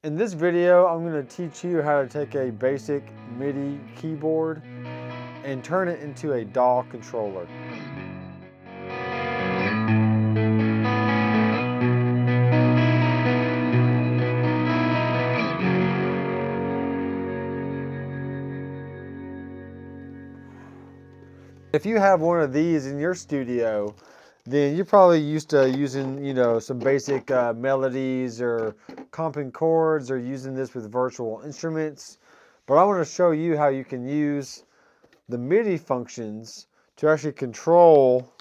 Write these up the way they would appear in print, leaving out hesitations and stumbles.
In this video, I'm going to teach you how to take a basic MIDI keyboard and turn it into a DAW controller. If you have one of these in your studio, then you're probably used to using, some basic melodies or comping chords or using this with virtual instruments. But I want to show you how you can use the MIDI functions to actually control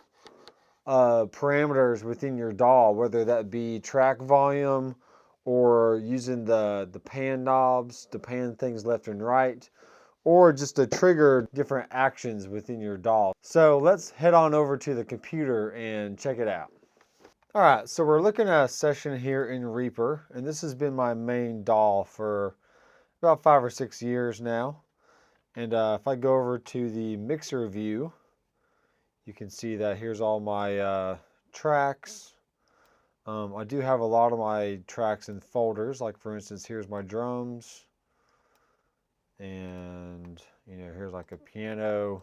parameters within your DAW, whether that be track volume or using the pan knobs to pan things left and right, or just to trigger different actions within your DAW. So let's head on over to the computer and check it out. All right, so we're looking at a session here in Reaper, and this has been my main DAW for about 5 or 6 years now. And if I go over to the mixer view, you can see that here's all my tracks. I do have a lot of my tracks in folders, like for instance, here's my drums. And, here's like a piano,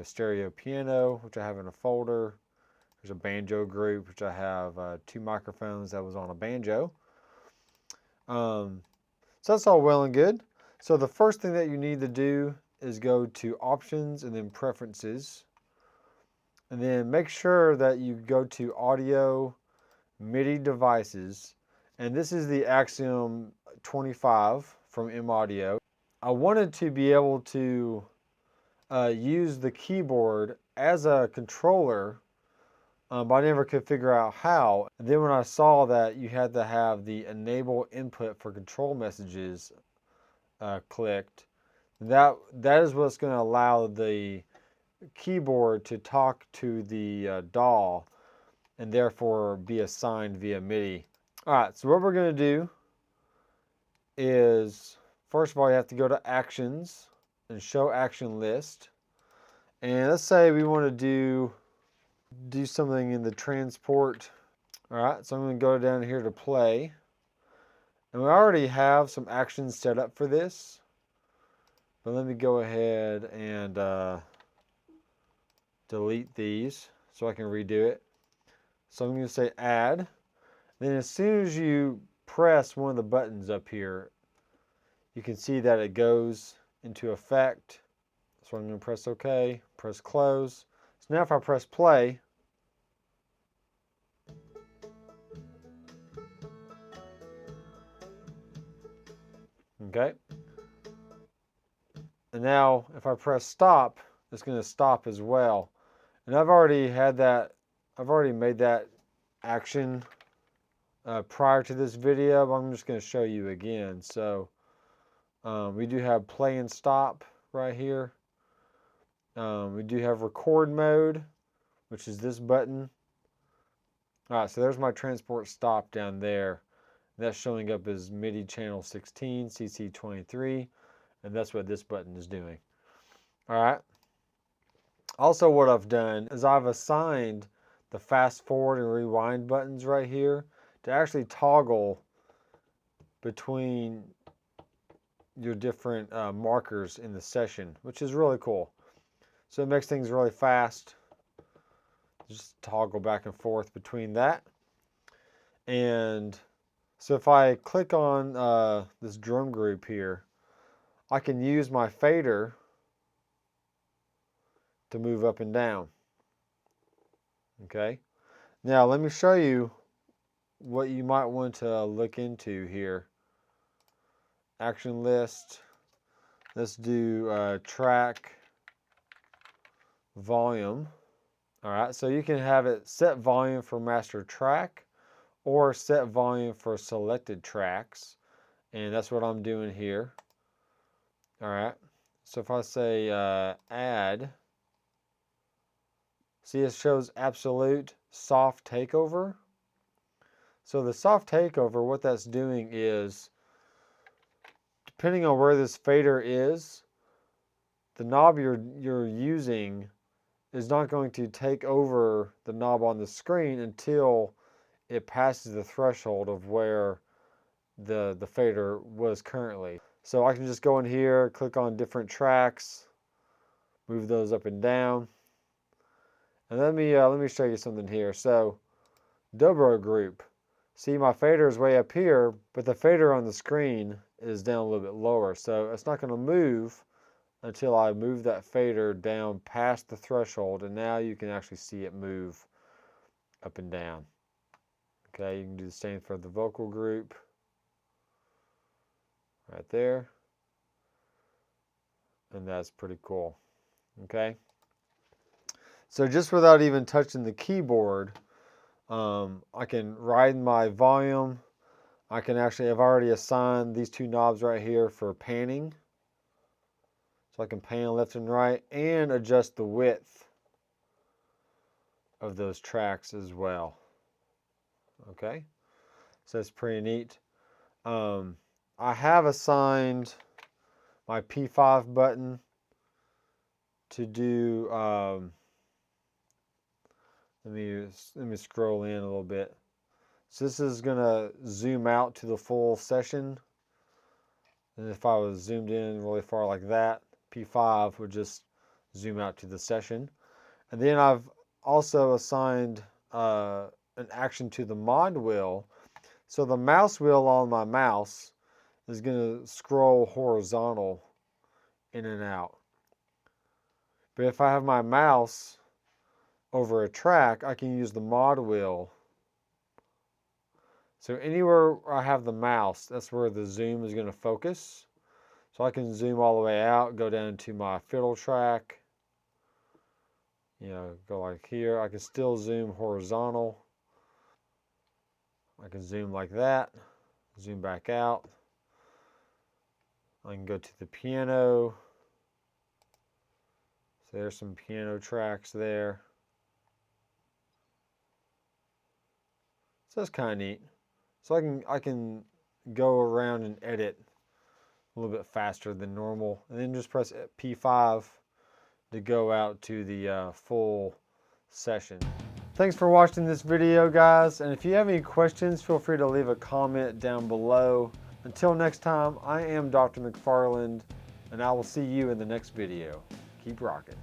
stereo piano, which I have in a folder. There's a banjo group, which I have 2 microphones that was on a banjo. So that's all well and good. So the first thing that you need to do is go to Options and then Preferences. And then make sure that you go to Audio, MIDI Devices. And this is the Axiom 25 from M-Audio. I wanted to be able to use the keyboard as a controller, but I never could figure out how. And then when I saw that you had to have the Enable Input for Control Messages clicked, that is what's going to allow the keyboard to talk to the DAW and therefore be assigned via MIDI. All right, so what we're going to do is, first of all, you have to go to Actions and Show Action List. And let's say we want to do something in the transport. All right, so I'm going to go down here to Play. And we already have some actions set up for this. But let me go ahead and delete these so I can redo it. So I'm going to say Add. Then as soon as you press one of the buttons up here, you can see that it goes into effect. So I'm going to press OK, press Close. So now if I press Play, okay. And now if I press Stop, it's going to stop as well. And I've already made that action prior to this video, but I'm just going to show you again. So we do have play and stop right here. We do have record mode, which is this button. All right, so there's my transport stop down there. That's showing up as MIDI channel 16, CC23, and that's what this button is doing. All right. Also, what I've done is I've assigned the fast forward and rewind buttons right here to actually toggle between your different markers in the session, which is really cool. So it makes things really fast. Just toggle back and forth between that. And so if I click on this drum group here, I can use my fader to move up and down. Okay. Now let me show you what you might want to look into here. Action list. Let's do track volume. All right, so you can have it set volume for master track or set volume for selected tracks. And that's what I'm doing here. All right, so if I say add, see it shows absolute soft takeover. So the soft takeover, what that's doing is, depending on where this fader is, the knob you're using is not going to take over the knob on the screen until it passes the threshold of where the fader was currently. So I can just go in here, click on different tracks, move those up and down. And let me show you something here. So dobro group. See, my fader is way up here, but the fader on the screen is down a little bit lower. So it's not going to move until I move that fader down past the threshold, and now you can actually see it move up and down. Okay, you can do the same for the vocal group right there, and that's pretty cool. Okay, so just without even touching the keyboard, I can ride my volume. I've already assigned these two knobs right here for panning. So I can pan left and right and adjust the width of those tracks as well. Okay, so that's pretty neat. I have assigned my P5 button to do, let me scroll in a little bit. So this is gonna zoom out to the full session. And if I was zoomed in really far like that, P5 would just zoom out to the session. And then I've also assigned an action to the mod wheel. So the mouse wheel on my mouse is going to scroll horizontal in and out. But if I have my mouse over a track, I can use the mod wheel. So anywhere I have the mouse, that's where the zoom is going to focus. So I can zoom all the way out, go down to my fiddle track, go like here. I can still zoom horizontal. I can zoom like that, zoom back out. I can go to the piano. So there's some piano tracks there. So that's kind of neat. So I can go around and edit a little bit faster than normal, and then just press P5 to go out to the full session. Thanks for watching this video, guys, and if you have any questions, feel free to leave a comment down below. Until next time, I am Dr. McFarland, and I will see you in the next video. Keep rocking.